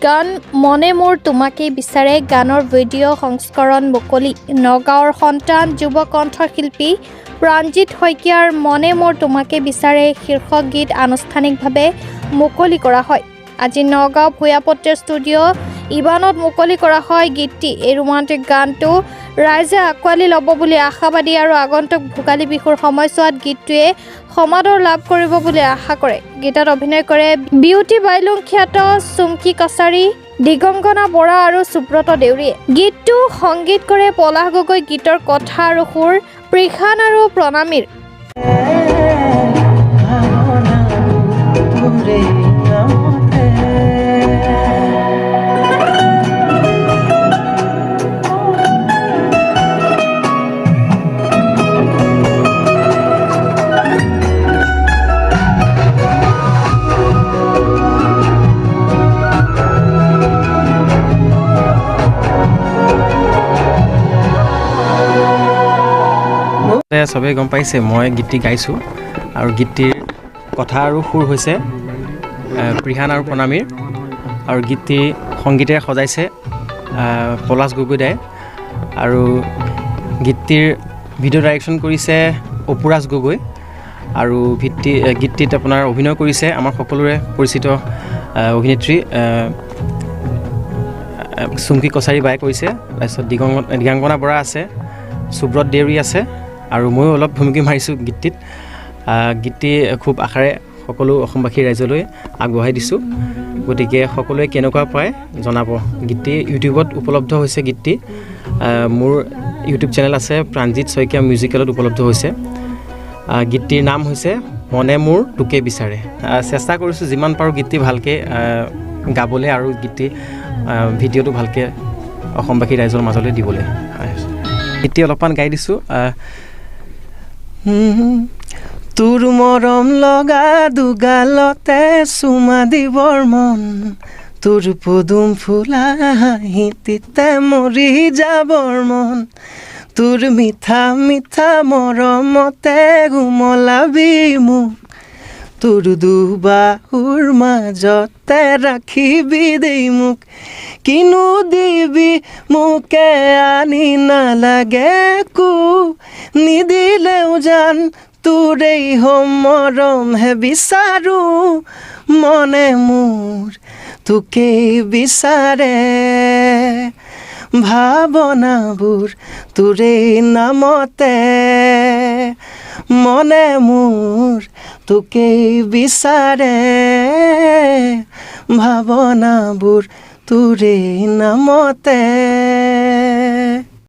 গান মনে মোৰ তোমাকেই বিচাৰে গানৰ ভিডিঅ' সংস্কৰণ মুকলি নগাঁৱৰ সন্তান যুৱ কণ্ঠশিল্পী প্ৰাণজিৎ শইকীয়াৰ মনে মোৰ তোমাকেই বিচাৰে শীৰ্ষক গীত আনুষ্ঠানিকভাৱে মুকলি কৰা হয়। আজি নগাঁও ভূঞাপত্ৰৰ ষ্টুডিঅ' ইভানত মুকলি কৰা হয় গীতটি। এই ৰোমান্টিক গানটো ৰাইজে আঁকোৱালি ল'ব বুলি আশাবাদী আৰু আগন্তুক ভোগালী বিহুৰ সময়ছোৱাত গীতটোৱে সমাদৰ লাভ কৰিব বুলি আশা কৰে। গীতত অভিনয় কৰে বিউটি বাইলুং খ্যাত চুমকি কছাৰী, দিগংগনা বৰা আৰু সুব্ৰত দেউৰীয়ে। গীতটো সংগীত কৰে পলাশ গগৈ, গীতৰ কথা আৰু সুৰ প্ৰিখান আৰু প্ৰণামীৰ। সবেই গম পাইছে মই গীতটি গাইছোঁ আৰু গীতটিৰ কথা আৰু সুৰ হৈছে প্ৰিখান আৰু প্ৰণামীৰ আৰু গীতটি সংগীতেৰে সজাইছে পলাশ গগৈদাই আৰু গীতটিৰ ভিডিঅ' ডাইৰেকশ্যন কৰিছে অপুৰাজ গগৈ আৰু গীতটিত আপোনাৰ অভিনয় কৰিছে আমাৰ সকলোৰে পৰিচিত অভিনেত্ৰী চুমকি কছাৰী বাই কৰিছে। তাৰপিছত দিগাংগনা বৰা আছে, সুব্ৰত দেউৰী আছে আৰু ময়ো অলপ ভুমুকি মাৰিছোঁ গীতটিত। গীতটি খুব আশাৰে সকলো অসমবাসী ৰাইজলৈ আগবঢ়াই দিছোঁ। গতিকে সকলোৱে কেনেকুৱা পায় জনাব। গীতটি ইউটিউবত উপলব্ধ হৈছে। গীতটি মোৰ ইউটিউব চেনেল আছে প্ৰাণজিৎ শইকীয়া মিউজিকেলত উপলব্ধ হৈছে। গীতটিৰ নাম হৈছে মনে মোৰ তোকে বিচাৰে। চেষ্টা কৰিছোঁ যিমান পাৰোঁ গীতটি ভালকৈ গাবলৈ আৰু গীতটি ভিডিঅ'টো ভালকৈ অসমবাসী ৰাইজৰ মাজলৈ দিবলৈ। গীতটি অলপমান গাই দিছোঁ। তোৰ মৰম লগা দুগালতে চুমা দিবৰ মন, তোৰ পদুম ফুলা হাঁহিতে মৰি যাবৰ মন, তোৰ মিঠা মিঠা মৰমতে গুমলাবি মোক, তোৰ দুবাহুৰ মাজতে ৰাখিবি দেই মোক, কিনো দিবি মোকে আনি নালাগে কো, নিদিলেও জান তোৰেই মৰমহে বিচাৰোঁ, মনে মোৰ তোকেই বিচাৰে, ভাৱনাবোৰ তোৰেই নামতে, মনে মোৰ তোকেই বিচাৰে, ভাৱনাবোৰ তোৰেই নামতে।